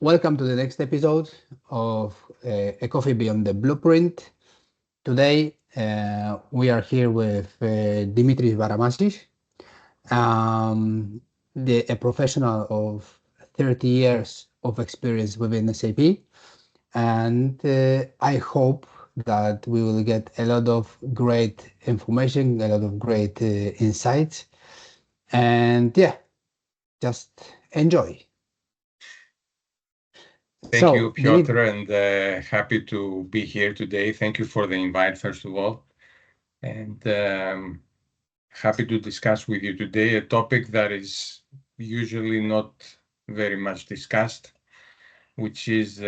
welcome to the next episode of A Coffee Beyond the Blueprint. Today, we are here with Dimitris Varamasis, a professional of 30 years of experience within SAP. And I hope that we will get a lot of great information, a lot of great insights. And yeah, just enjoy. Thank you, Piotr, and happy to be here today. Thank you for the invite, first of all, and happy to discuss with you today a topic that is usually not very much discussed, which is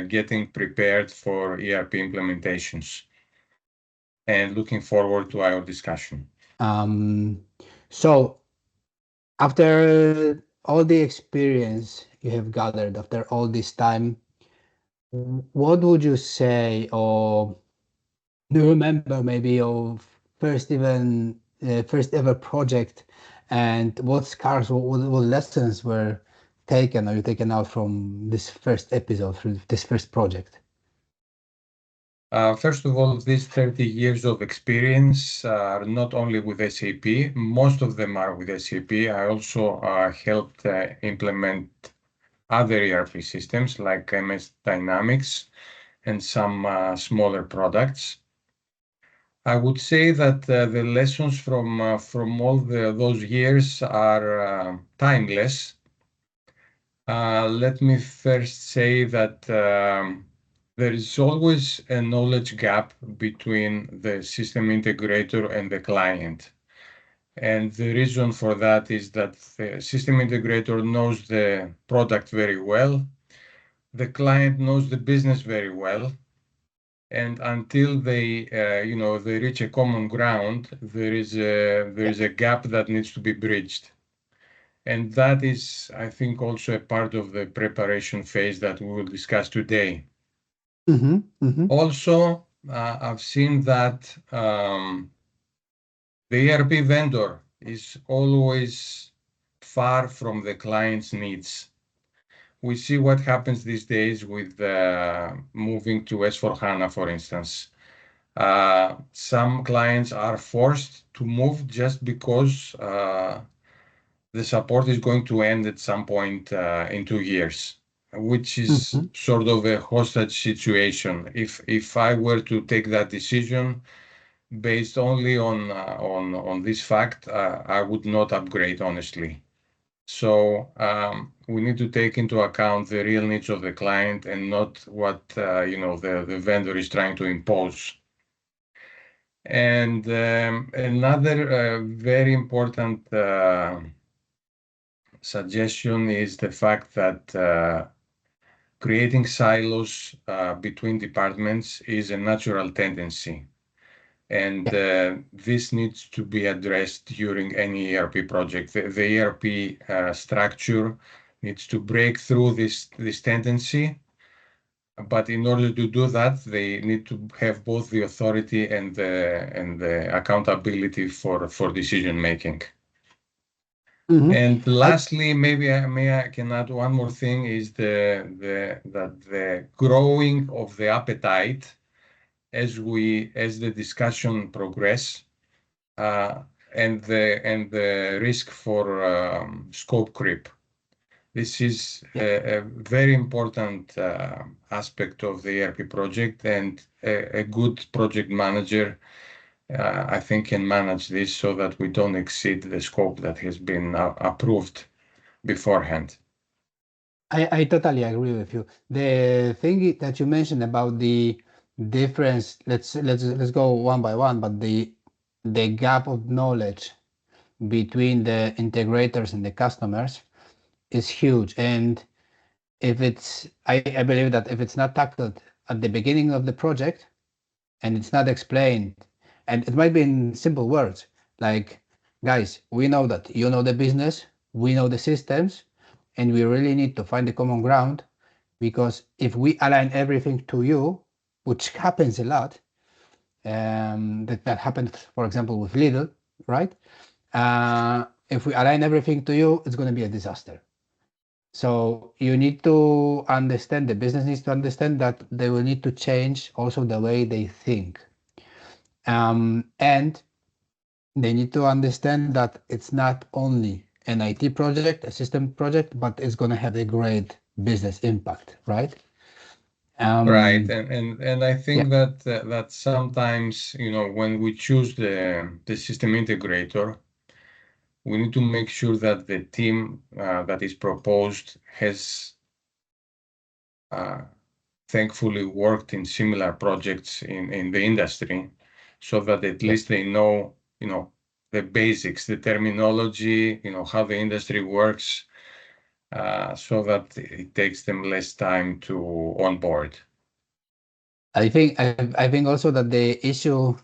getting prepared for ERP implementations, and looking forward to our discussion. So after all the experience you have gathered, after all this time, what would you say, or do you remember maybe of first ever project, and what scars, what lessons were taken or you taken out from this first episode, from this first project? First of all, these 30 years of experience are not only with SAP, most of them are with SAP. I also helped implement other ERP systems like MS Dynamics and some smaller products. I would say that the lessons from all those years are timeless. Let me first say that there is always a knowledge gap between the system integrator and the client. And the reason for that is that the system integrator knows the product very well. The client knows the business very well. And until they, they reach a common ground, there is a gap that needs to be bridged. And that is, I think, also a part of the preparation phase that we will discuss today. Also, I've seen that the ERP vendor is always far from the client's needs. We see what happens these days with moving to S/4HANA, for instance. Some clients are forced to move just because the support is going to end at some point in 2 years, which is sort of a hostage situation. If I were to take that decision based only on this fact, I would not upgrade, honestly. So we need to take into account the real needs of the client and not what the vendor is trying to impose. And another very important suggestion is the fact that creating silos between departments is a natural tendency. And this needs to be addressed during any ERP project. The ERP structure needs to break through this tendency. But in order to do that, they need to have both the authority and the accountability for decision making. And lastly, maybe I can add one more thing, is that the growing of the appetite as the discussion progress, and the risk for scope creep. This is a very important aspect of the ERP project, and a good project manager, I think, can manage this so that we don't exceed the scope that has been approved beforehand. I totally agree with you. The thing that you mentioned about the difference, let's go one by one, but the gap of knowledge between the integrators and the customers is huge. And if it's, I believe that if it's not tackled at the beginning of the project and it's not explained, and it might be in simple words, like, guys, we know that you know the business, we know the systems, and we really need to find the common ground, because if we align everything to you, which happens a lot, that happened, for example, with Lidl, right? If we align everything to you, it's going to be a disaster. So you need to understand, the business needs to understand that they will need to change also the way they think. And they need to understand that it's not only an IT project, a system project, but it's going to have a great business impact, right? Right, and I Yeah, think that that sometimes, you know, when we choose the system integrator, we need to make sure that the team that is proposed has thankfully worked in similar projects in the industry, so that at yeah. least they know, you know, the basics, the terminology, you know, how the industry works, so that it takes them less time to onboard. I think also that the issue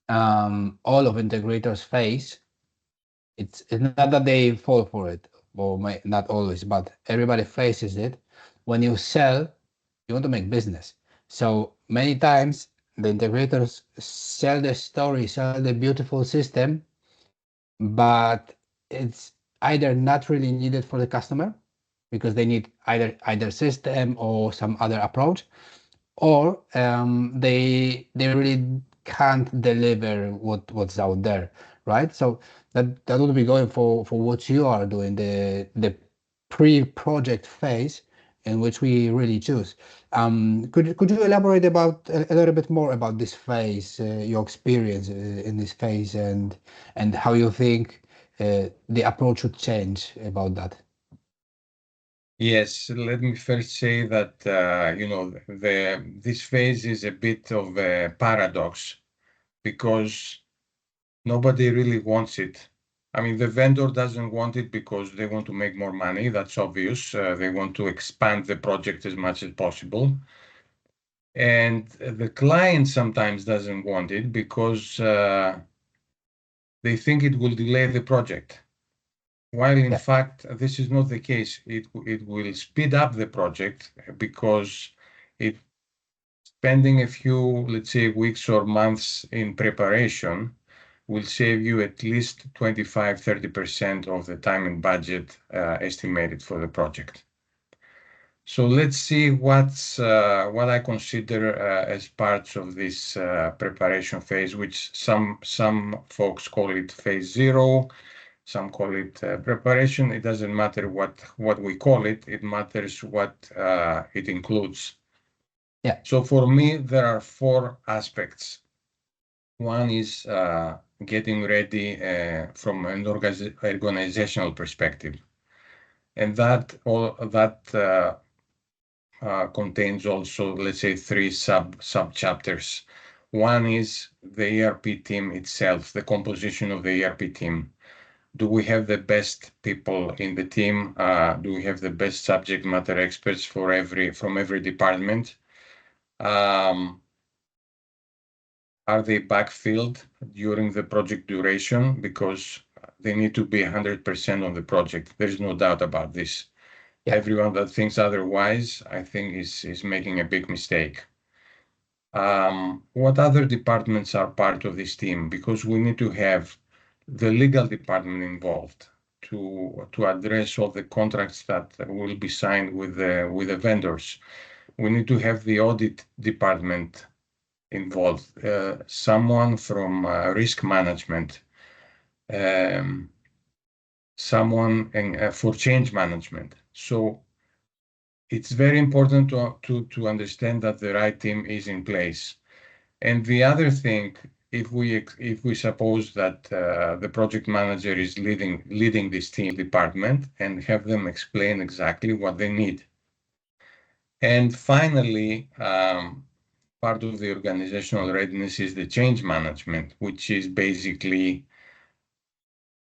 all of integrators face, it's not that they fall for it, or not always, but everybody faces it. When you sell, you want to make business. So many times the integrators sell the story, sell the beautiful system, but it's either not really needed for the customer because they need either system or some other approach, or they really can't deliver what's out there, right? So that would be going for what you are doing, the pre-project phase in which we really choose. Could you elaborate about a little bit more about this phase, your experience in this phase, and how you think the approach should change about that? Yes, let me first say that you know, this phase is a bit of a paradox because nobody really wants it. I mean, the vendor doesn't want it because they want to make more money. That's obvious. They want to expand the project as much as possible. And the client sometimes doesn't want it because they think it will delay the project. While in Yeah, fact, this is not the case. It will speed up the project because it spending a few, let's say, weeks or months in preparation will save you at least 25-30% of the time and budget estimated for the project. So let's see what I consider as parts of this preparation phase, which some folks call it phase 0, some call it preparation. It doesn't matter what we call it. It matters what it includes. yeah, So for me, there are 4 aspects. One is getting ready from an organizational perspective, and that contains also, let's say, 3 sub chapters. One is the ERP team itself, the composition of the ERP team. Do we have the best people in the team? Do we have the best subject matter experts from every department? Are they backfilled during the project duration? Because they need to be 100% on the project. There's no doubt about this. yeah. Everyone that thinks otherwise, I think, is making a big mistake. What other departments are part of this team? Because we need to have the legal department involved to address all the contracts that will be signed with the vendors. We need to have the audit department involved, someone from risk management, someone for change management. So it's very important to understand that the right team is in place. And the other thing, if we suppose that the project manager is leading this team department, and have them explain exactly what they need. And finally, part of the organizational readiness is the change management, which is basically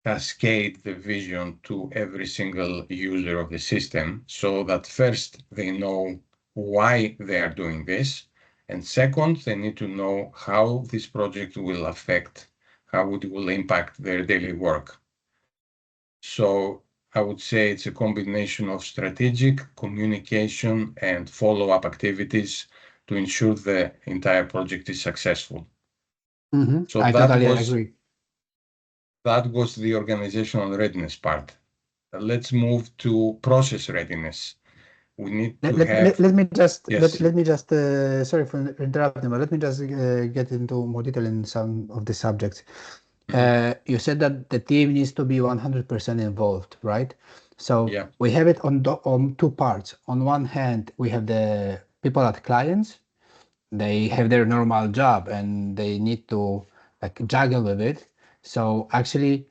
cascade the vision to every single user of the system, so that first they know why they are doing this, and second, they need to know how this project will affect, how it will impact their daily work. So I would say it's a combination of strategic communication and follow-up activities to ensure the entire project is successful. So I totally agree. that was the organizational readiness part. let's move to process readiness. We need to Let, have, let me just yes, let me just sorry for interrupting, but let me just get into more detail in some of the subjects. You said that the team needs to be 100% involved, right? So yeah, we have it on two parts. On one hand, we have the people at clients. They have their normal job and they need to like juggle with it. So actually,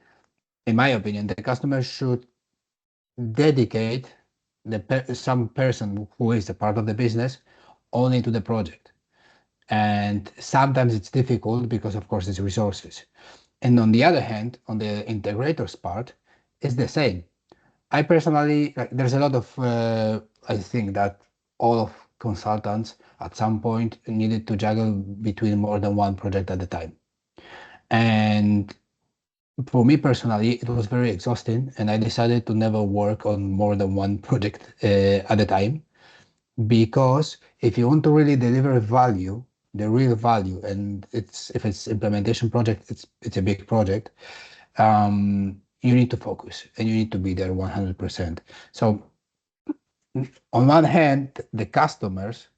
in my opinion, the customer should dedicate some person who is a part of the business only to the project. And sometimes it's difficult because, of course, it's resources. And on the other hand, on the integrators part, it's the same. I personally, like, there's a lot of, I think that all of consultants at some point needed to juggle between more than one project at a time. And for me personally, it was very exhausting, and I decided to never work on more than one project at a time. Because if you want to really deliver value, the real value, and it's if it's implementation project, it's a big project. You need to focus and you need to be there 100%. So on one hand, the customers,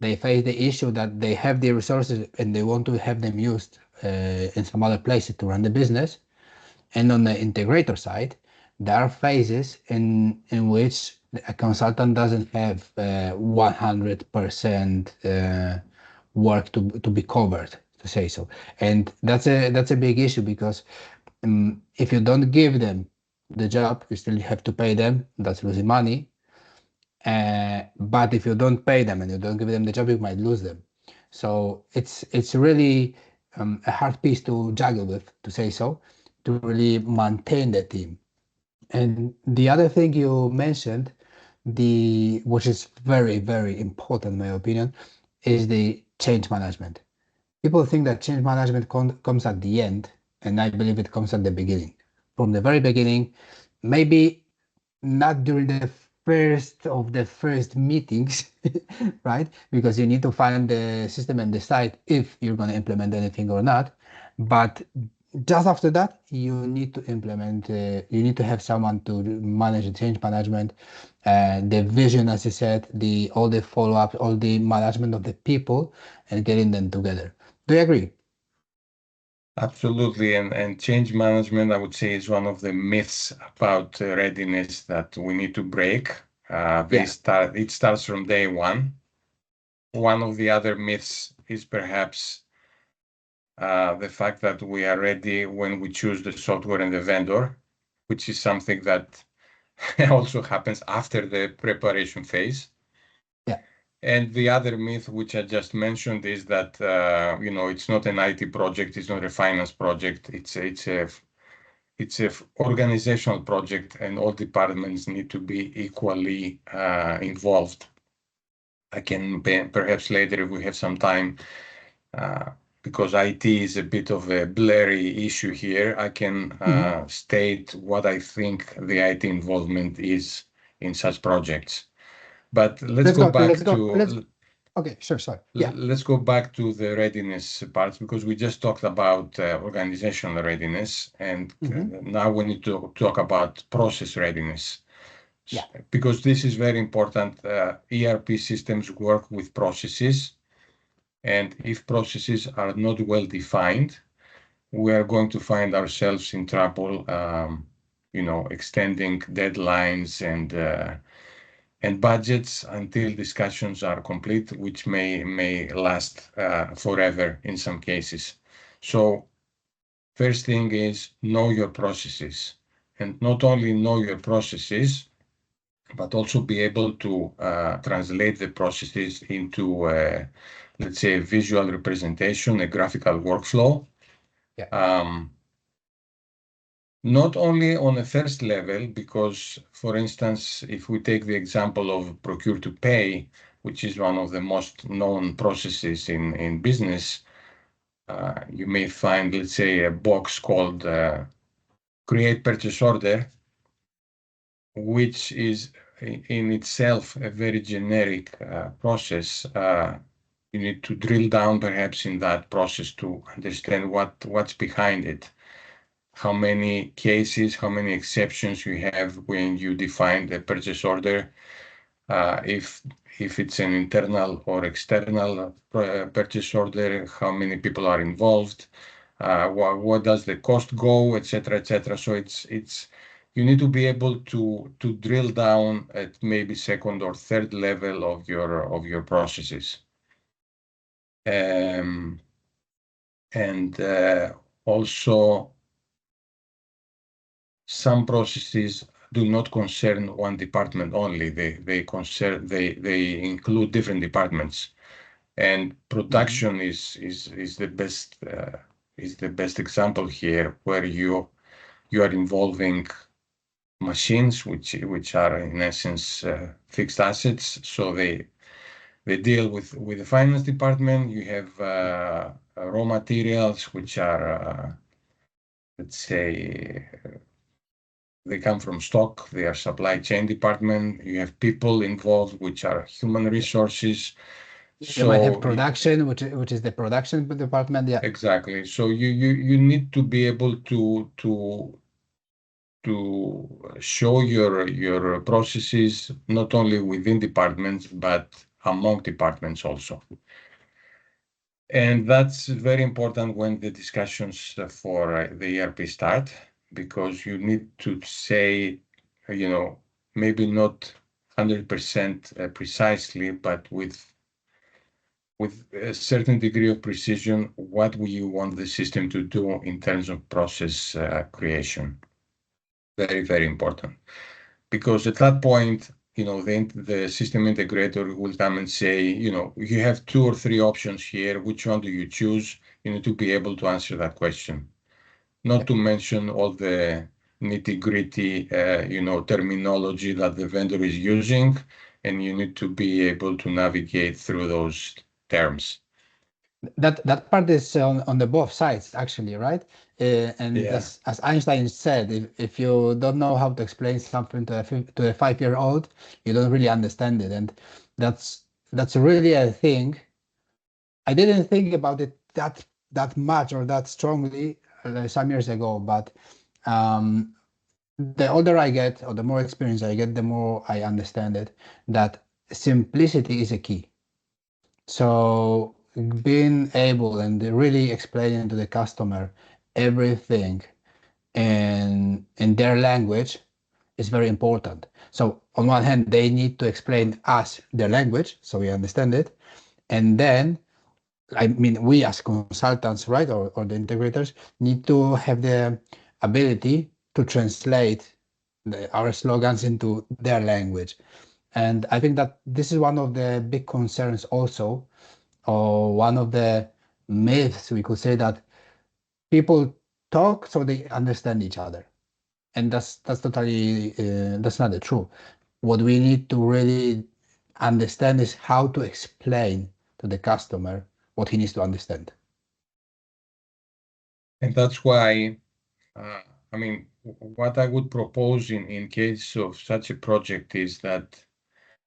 they face the issue that they have the resources and they want to have them used in some other places to run the business. And on the integrator side, there are phases in which a consultant doesn't have 100% work to be covered, to say so. And that's a big issue because if you don't give them the job, you still have to pay them. That's losing money. But if you don't pay them and you don't give them the job, you might lose them. So it's really a hard piece to juggle with, to say so, to really maintain the team. And the other thing you mentioned, which is very, very important in my opinion, is the change management. People think that change management comes at the end, and I believe it comes at the beginning. From the very beginning, maybe not during the first meetings, right? Because you need to find the system and decide if you're going to implement anything or not. But just after that, you need to implement. You need to have someone to manage the change management, the vision, as you said, the all the follow up, all the management of the people, and getting them together. Do you agree? absolutely. And change management, I would say, is one of the myths about readiness that we need to break. Yeah. It starts from day one. One of the other myths is perhaps the fact that we are ready when we choose the software and the vendor, which is something that also happens after the preparation phase. Yeah. And the other myth, which I just mentioned, is that it's not an IT project, it's not a finance project, it's a organizational project, and all departments need to be equally involved. I can perhaps later, if we have some time, because IT is a bit of a blurry issue here, I can Mhm. state what I think the IT involvement is in such projects. But let's Let's go go. Let's back go. Let's. to Okay. Sure. Sorry. Yeah. let's go back to the readiness part, because we just talked about organizational readiness, and Hmm. now we need to talk about process readiness, Yeah. because this is very important. ERP systems work with processes, and if processes are not well defined, we are going to find ourselves in trouble, extending deadlines and budgets until discussions are complete, which may last forever in some cases. So first thing is know your processes, and not only know your processes, but also be able to translate the processes into, let's say, a visual representation, a graphical workflow. Yeah. Not only on a first level, because, for instance, if we take the example of Procure-to-Pay, which is one of the most known processes in business, you may find, let's say, a box called Create Purchase Order, which is in itself a very generic process. You need to drill down perhaps in that process to understand what's behind it. how many cases, how many exceptions you have when you define the purchase order, if it's an internal or external purchase order, how many people are involved, what does the cost go, etc., etc. So it's you need to be able to drill down at maybe second or third level of your processes. And also, some processes do not concern one department only. They include different departments, and production is the best example here, where you are involving machines which are in essence fixed assets. So they deal with the finance department. You have raw materials which are let's say they come from stock, they are supply chain department. You have people involved, which are human resources. You might have So production, which is the production department. Yeah. exactly. So you need to be able to show your processes not only within departments but among departments also. And that's very important when the discussions for the ERP start, because you need to say, maybe not 100% precisely, but with a certain degree of precision, what you want the system to do in terms of process creation. Very, very important. Because at that point, the system integrator will come and say, you have 2 or 3 options here. Which one do you choose? You need to be able to answer that question. Not to mention all the nitty-gritty, terminology that the vendor is using, and you need to be able to navigate through those terms. That part is on the both sides, actually, right? And Yeah. as Einstein said, if you don't know how to explain something to a 5-year-old, you don't really understand it. And that's really a thing. I didn't think about it that much or that strongly some years ago, but the older I get or the more experience I get, the more I understand it, that simplicity is a key. So being able and really explaining to the customer everything in their language is very important. So on one hand, they need to explain us their language so we understand it. And then, I mean, we as consultants, right, or the integrators need to have the ability to translate our slogans into their language. And I think that this is one of the big concerns also, or one of the myths, we could say, that people talk so they understand each other. And that's totally, that's not the truth. What we need to really understand is how to explain to the customer what he needs to understand. And that's why, I mean, what I would propose in case of such a project is that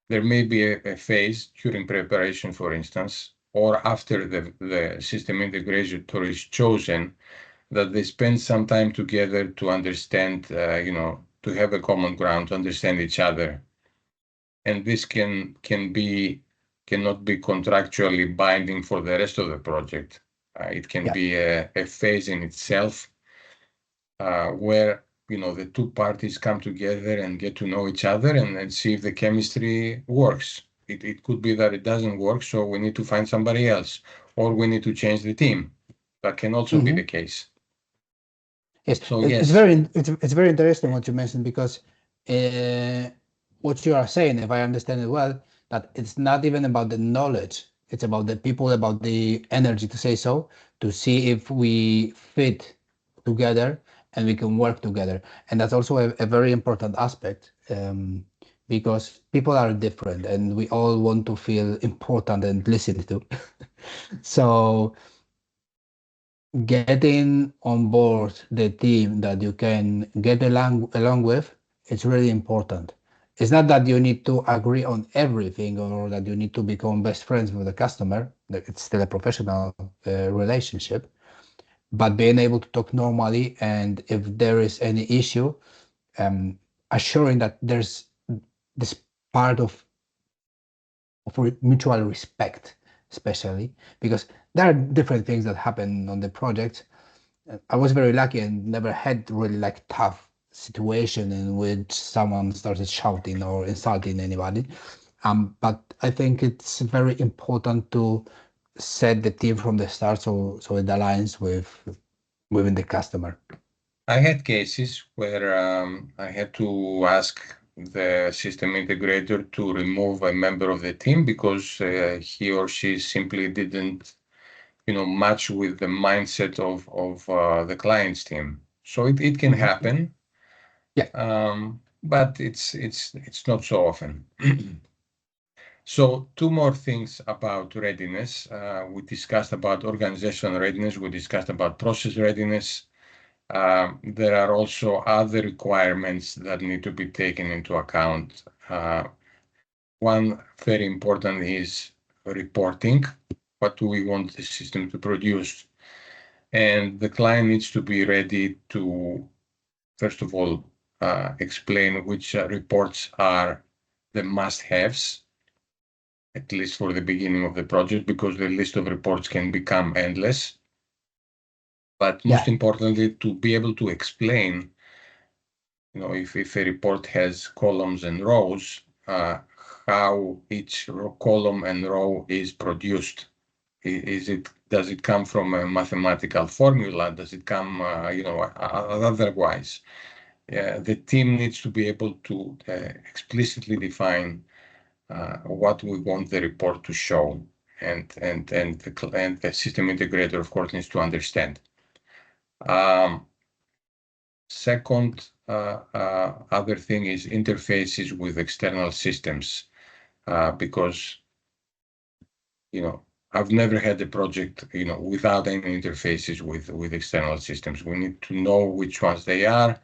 there may be a phase during preparation, for instance, or after the system integrator is chosen, that they spend some time together to understand, to have a common ground, to understand each other. And this cannot be contractually binding for the rest of the project. It can Yeah. be a phase in itself, where the two parties come together and get to know each other and see if the chemistry works. It could be that it doesn't work, so we need to find somebody else, or we need to change the team. That can also be the case. Yes, So it's yes, very interesting what you mentioned, because what you are saying, if I understand it well, that it's not even about the knowledge, it's about the people, about the energy, to say so, to see if we fit together and we can work together. And that's also a very important aspect, because people are different and we all want to feel important and listened to. So getting on board the team that you can get along with, it's really important. It's not that you need to agree on everything or that you need to become best friends with the customer. It's still a professional relationship. but being able to talk normally, and if there is any issue, assuring that there's this part of mutual respect, especially because there are different things that happen on the project. I was very lucky and never had really like tough situation in which someone started shouting or insulting anybody. But I think it's very important to set the team from the start so it aligns within the customer. I had cases where I had to ask the system integrator to remove a member of the team because he or she simply didn't, match with the mindset of the client's team. So it can happen, Yeah. but it's not so often. So two more things about readiness. We discussed about organizational readiness. We discussed about process readiness. There are also other requirements that need to be taken into account. One very important is reporting. What do we want the system to produce? And the client needs to be ready to, first of all, explain which reports are the must-haves, at least for the beginning of the project, because the list of reports can become endless. But most importantly, to be able to explain, if a report has columns and rows, how each column and row is produced. Does it come from a mathematical formula? Does it come, otherwise? The team needs to be able to explicitly define what we want the report to show, and the system integrator, of course, needs to understand. Second, other thing is interfaces with external systems, because I've never had a project without any interfaces with external systems. We need to know which ones they are,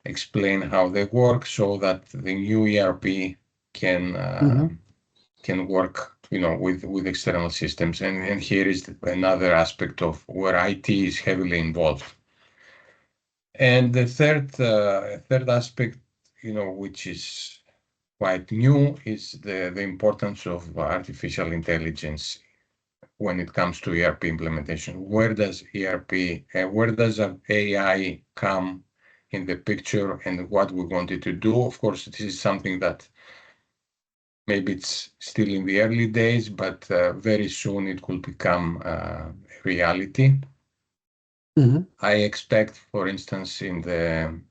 explain how they work, so that the new ERP can work with external systems. And here is another aspect of where IT is heavily involved. And the third aspect, which is quite new, is the importance of artificial intelligence when it comes to ERP implementation. Where does AI come in the picture, and what we wanted to do? Of course, this is something that maybe it's still in the early days, but very soon it will become reality. I expect, for instance, in the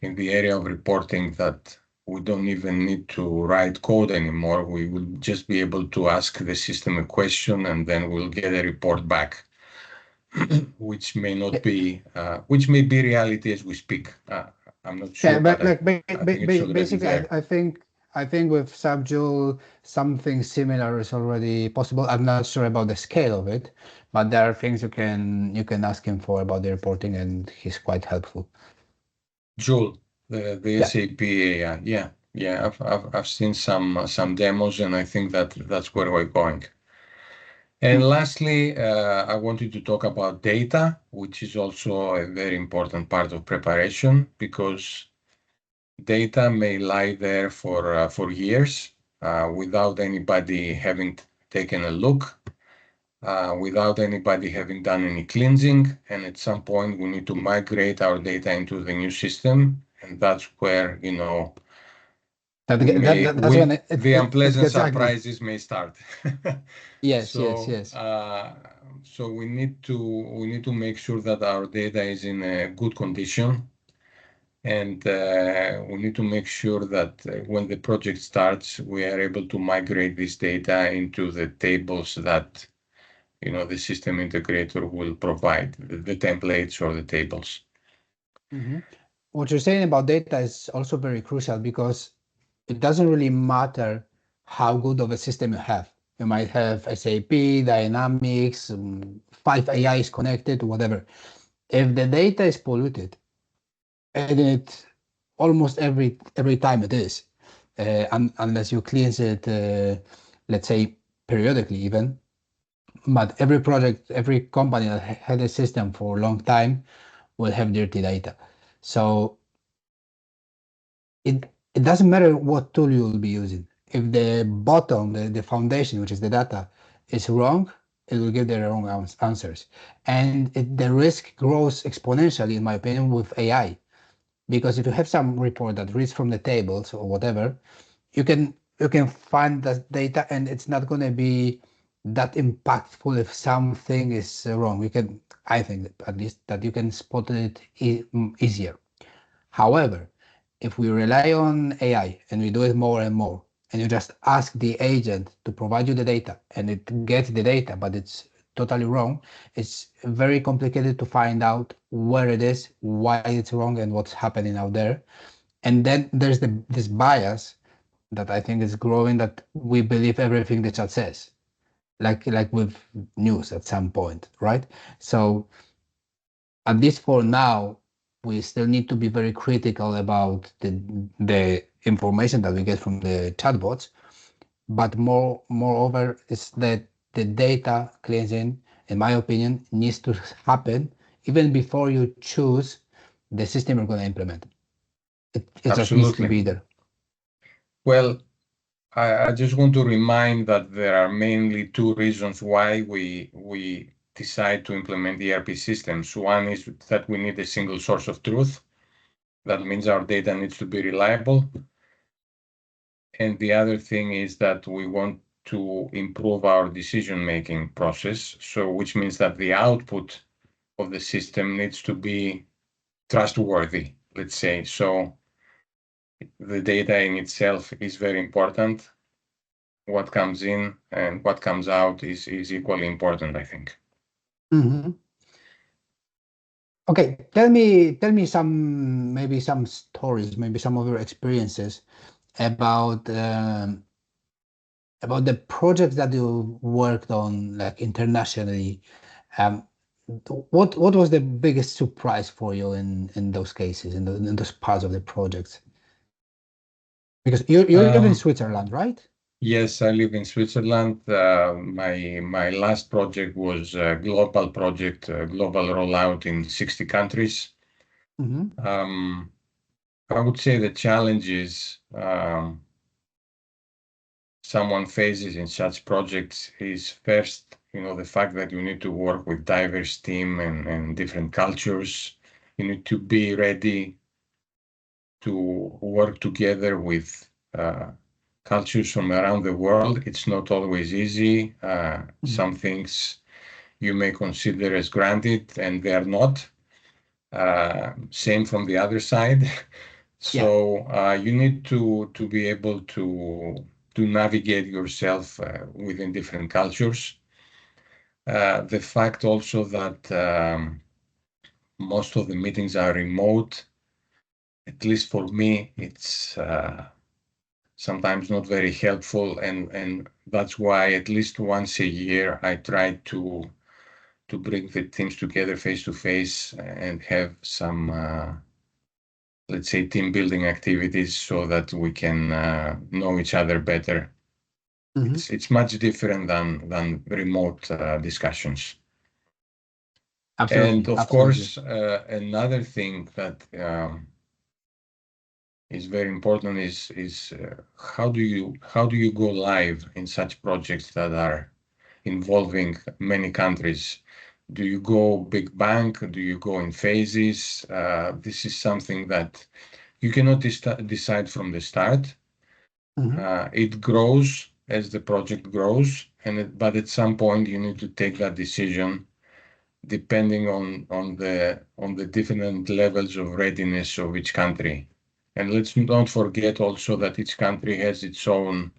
area of reporting, that we don't even need to write code anymore. We will just be able to ask the system a question, and then we'll get a report back, which may be reality as we speak. I'm not sure, But but like I think it's already basically, there. I think with Subjoule something similar is already possible. I'm not sure about the scale of it, but there are things you can ask him for about the reporting, and he's quite helpful. Joule, the Yeah. SAP AI. Yeah. I've seen some demos, and I think that's where we're going. And lastly, I wanted to talk about data, which is also a very important part of preparation, because data may lie there for years without anybody having taken a look, without anybody having done any cleansing. And at some point, we need to migrate our data into the new system, and that's where That's when the it unpleasant gets ugly. surprises may start. Yes, yes, So, yes. we need to make sure that our data is in a good condition, and we need to make sure that when the project starts, we are able to migrate this data into the tables that the system integrator will provide, the templates or the tables. What you're saying about data is also very crucial, because it doesn't really matter how good of a system you have. You might have SAP, Dynamics, 5 AIs connected, whatever. If the data is polluted, and it almost every time it is, unless you cleanse it, let's say periodically even, But every project, every company that had a system for a long time will have dirty data. So it doesn't matter what tool you will be using. If the bottom, the foundation, which is the data, is wrong, it will give the wrong answers. And the risk grows exponentially, in my opinion, with AI. Because if you have some report that reads from the tables or whatever, you can find that data and it's not going to be that impactful if something is wrong. I think at least that you can spot it easier. However, if we rely on AI and we do it more and more, and you just ask the agent to provide you the data and it gets the data, but it's totally wrong, it's very complicated to find out where it is, why it's wrong, and what's happening out there. And then there's this bias that I think is growing, that we believe everything the chat says, like with news at some point, right? So at least for now, we still need to be very critical about the information that we get from the chatbots. But moreover, is that the data cleansing, in my opinion, needs to happen even before you choose the system you're going to implement. It just needs to Absolutely. be there. Well, I just want to remind that there are mainly two reasons why we decide to implement ERP systems. One is that we need a single source of truth. That means our data needs to be reliable. And the other thing is that we want to improve our decision-making process. So, which means that the output of the system needs to be trustworthy, let's say. So the data in itself is very important. What comes in and what comes out is equally important, I think. Mm-hmm. Okay, tell me maybe some stories, maybe some of your experiences about the projects that you worked on, like internationally. Um, what was the biggest surprise for you in those cases, in those parts of the projects? Because you live in Um, Switzerland, right? yes, I live in Switzerland. My last project was a global project, a global rollout in 60 countries. Mm-hmm. Um, I would say the challenges someone faces in such projects is first, the fact that you need to work with diverse team and different cultures. You need to be ready to work together with cultures from around the world. It's not always easy. Some things you may consider as granted and they are not. Same from the other side. Yeah. So you need to be able to navigate yourself within different cultures. The fact also that most of the meetings are remote, at least for me, it's sometimes not very helpful, and that's why at least once a year I try to bring the teams together face to face and have some let's say team building activities so that we can know each other better. Mm-hmm. It's much different than remote discussions. And Absolutely, of absolutely. course, another thing that is very important is how do you go live in such projects that are involving many countries? Do you go big bang? Do you go in phases? This is something that you cannot decide from the start. Mm-hmm. It grows as the project grows, but at some point you need to take that decision depending on the different levels of readiness of each country. And let's not forget also that each country has its own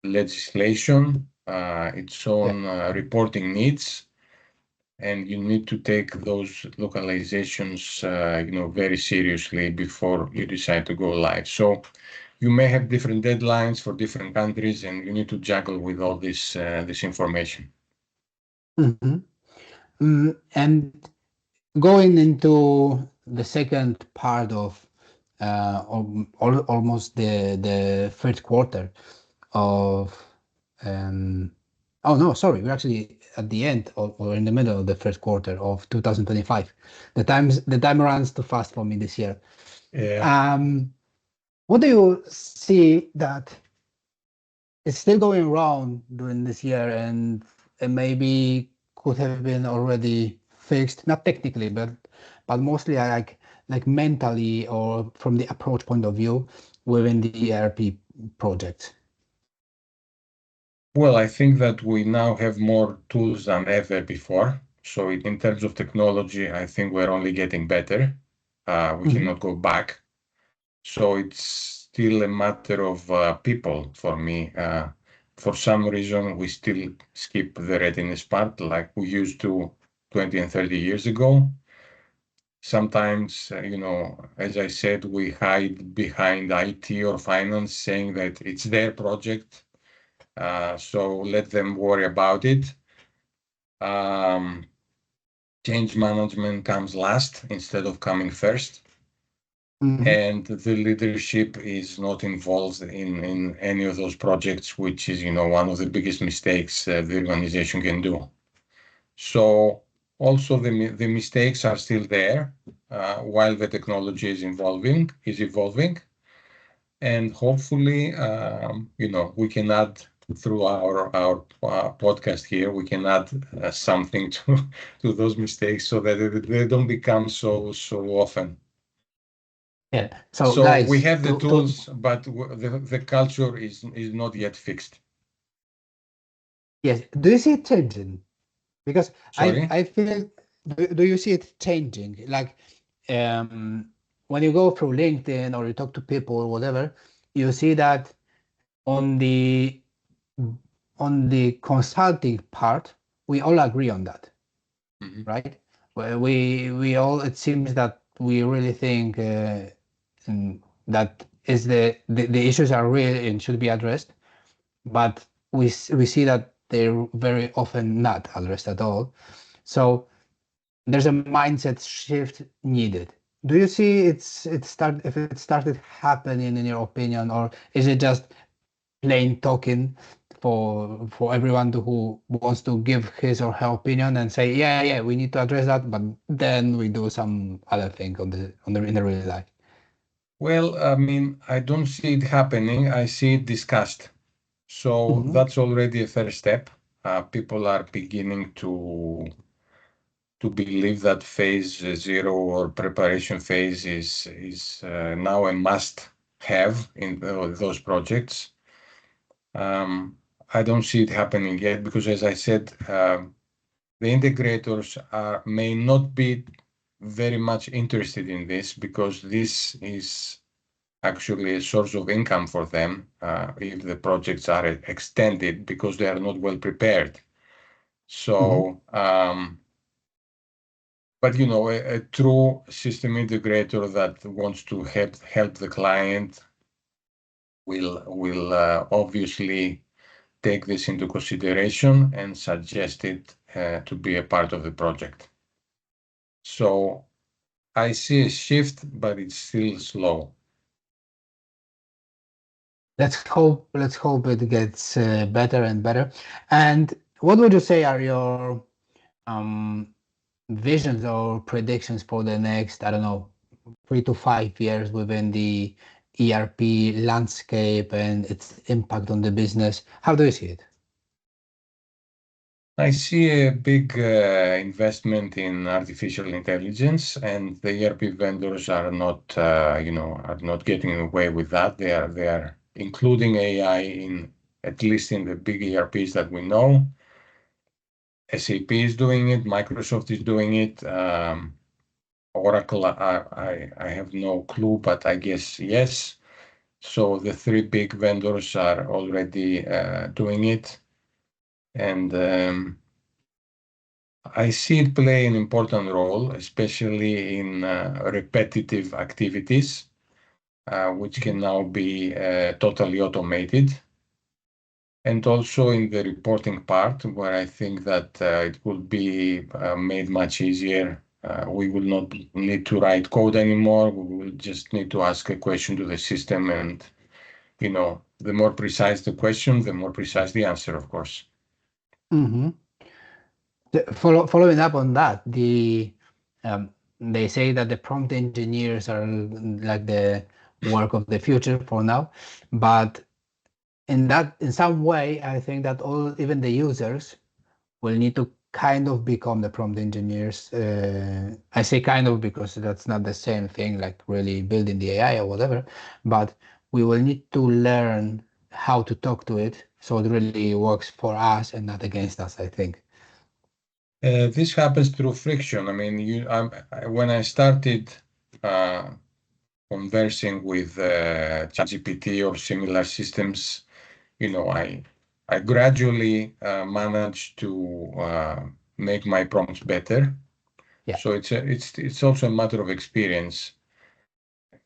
legislation, its Yeah. own reporting needs, and you need to take those localizations, very seriously before you decide to go live. So you may have different deadlines for different countries, and you need to juggle with all this information. Mm-hmm. And going into the second part of almost the third quarter of Oh no, sorry, we're actually at the end or in the middle of the first quarter of 2025. The time runs too fast for me this year. Yeah. What do you see that is still going wrong during this year and maybe could have been already fixed, not technically, but mostly like mentally or from the approach point of view within the ERP project? Well, I think that we now have more tools than ever before. So in terms of technology, I think we're only getting better. We Mhm. cannot go back. So it's still a matter of people for me. For some reason, we still skip the readiness part like we used to 20 and 30 years ago. Sometimes, as I said, we hide behind IT or finance saying that it's their project. So let them worry about it. Um, Change management comes last instead of coming first. Mhm. And the leadership is not involved in any of those projects, which is, one of the biggest mistakes the organization can do. So also the mistakes are still there while the technology is evolving. And hopefully, we can add through our podcast here, we can add something to those mistakes so that they don't become so often. Yeah. So So we guys, have the to tools, but the culture is not yet fixed. yes, do you see it changing? Because Sorry? I feel do you see it changing? Like when you go through LinkedIn or you talk to people or whatever, you see that on the on the consulting part, we all agree on that, Mhm. right? We all it seems that we really think that is the issues are real and should be addressed, but we see that they're very often not addressed at all. So there's a mindset shift needed. Do you see if it started happening in your opinion, or is it just plain talking for everyone who wants to give his or her opinion and say, yeah, we need to address that, but then we do some other thing on the in the real life. Well, I mean, I don't see it happening. I see it discussed. So Hmm. that's already a first step. People are beginning to believe that phase zero or preparation phase is now a must have in those projects. I don't see it happening yet because, as I said, the integrators may not be very much interested in this because this is actually a source of income for them if the projects are extended because they are not well prepared. Hmm. So, but a true system integrator that wants to help the client will obviously take this into consideration and suggest it to be a part of the project. So I see a shift, but it's still slow. Let's hope it gets better and better. And what would you say are your um, visions or predictions for the next, I don't know, 3 to 5 years within the ERP landscape and its impact on the business? How do you see it? I see a big investment in artificial intelligence, and the ERP vendors are not getting away with that. They are including AI in at least in the big ERPs that we know. SAP is doing it, Microsoft is doing it. Oracle, I have no clue, but I guess yes. So the three big vendors are already doing it, and I see it play an important role, especially in repetitive activities, which can Mhm. now be totally automated. And also in the reporting part, where I think that it will be made much easier. We will not need to write code anymore. We will just need to ask a question to the system, and the more precise the question, the more precise the answer, of course. Mm-hmm. Following up on that, they say that the prompt engineers are like the work of the future for now, but in some way, I think that even the users will need to kind of become the prompt engineers. I say kind of because that's not the same thing, like really building the AI or whatever, but we will need to learn how to talk to it so it really works for us and not against us, I think. This happens through friction. I mean, when I started conversing with ChatGPT or similar systems, I gradually managed to make my prompts better. Yeah. So it's also a matter of experience.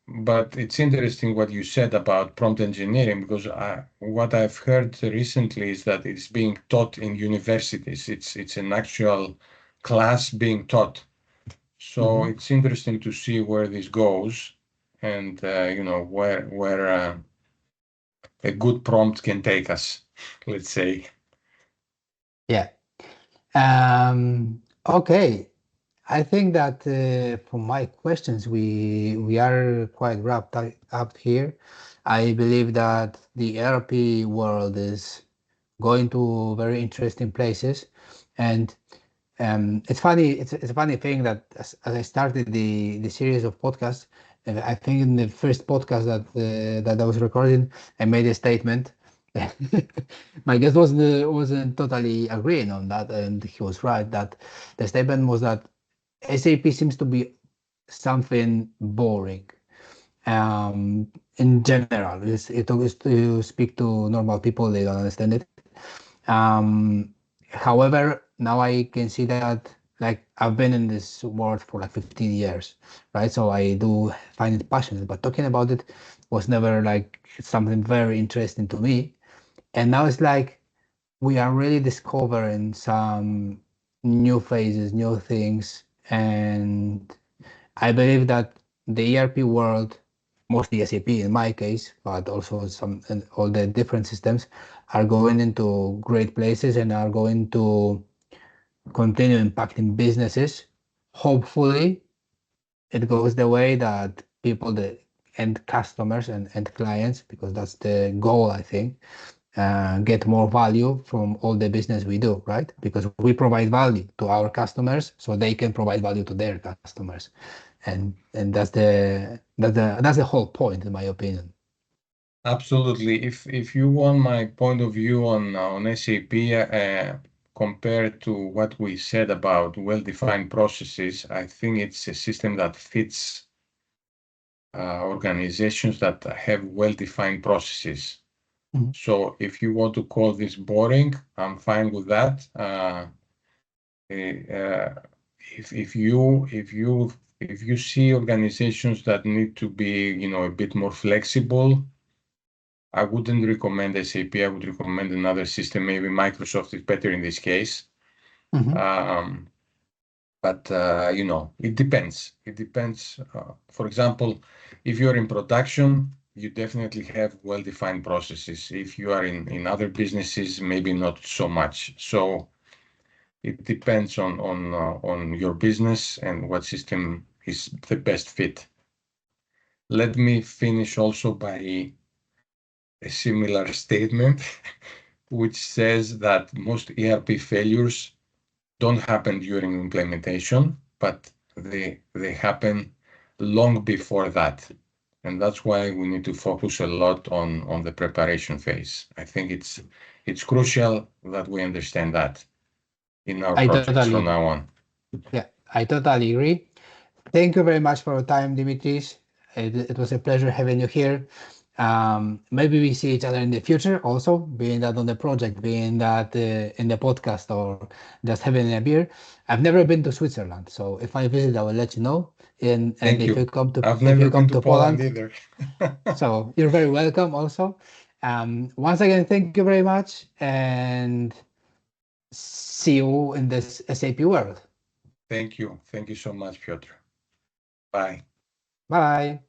But it's interesting what you said about prompt engineering, because what I've heard recently is that it's being taught in universities. It's an actual class being taught. So it's interesting to see where this goes, and where a good prompt can take us, let's say. Yeah. Okay. I think that for my questions, we are quite wrapped up here. I believe that the ERP world is going to very interesting places, and it's funny. It's a funny thing that as I started the series of podcasts, I think in the first podcast that I was recording, I made a statement. My guest wasn't totally agreeing on that, and he was right that the statement was that SAP seems to be something boring. In general, it is to speak to normal people, they don't understand it. However, now I can see that like I've been in this world for like 15 years, right? So I do find it passionate, but talking about it was never like something very interesting to me. And now it's like we are really discovering some new phases, new things, and I believe that the ERP world, mostly SAP in my case, but also some and all the different systems, are going into great places and are going to continue impacting businesses. Hopefully, it goes the way that people, the end customers and end clients, because that's the goal, I think, get more value from all the business we do, right? Because we provide value to our customers, so they can provide value to their customers, and that's the whole point, in my opinion. Absolutely. If you want my point of view on SAP, compared to what we said about well-defined processes, I think it's a system that fits organizations that have well-defined processes. Mhm. So if you want to call this boring, I'm fine with that. If you see organizations that need to be, a bit more flexible, I wouldn't recommend SAP. I would recommend another system. Maybe Microsoft is better in this case. Mhm. But it depends. It depends. For example, if you're in production, you definitely have well-defined processes. If you are in other businesses, maybe not so much. So it depends on your business and what system is the best fit. Let me finish also by a similar statement, which says that most ERP failures don't happen during implementation, but they happen long before that. And that's why we need to focus a lot on the preparation phase. I think it's crucial that we understand that in our I projects from totally, now on. yeah, I totally agree. Thank you very much for your time, Dimitris. It was a pleasure having you here. Maybe we see each other in the future also, being that on the project, being that in the podcast, or just having a beer. I've never been to Switzerland, so if I visit, I will let you know. And Thank if you you. come to I've if never you been come to to Poland Poland, either. so you're very welcome also. Once again, thank you very much, and see you in this SAP world. Thank you. Thank you so much, Piotr. Bye. Bye.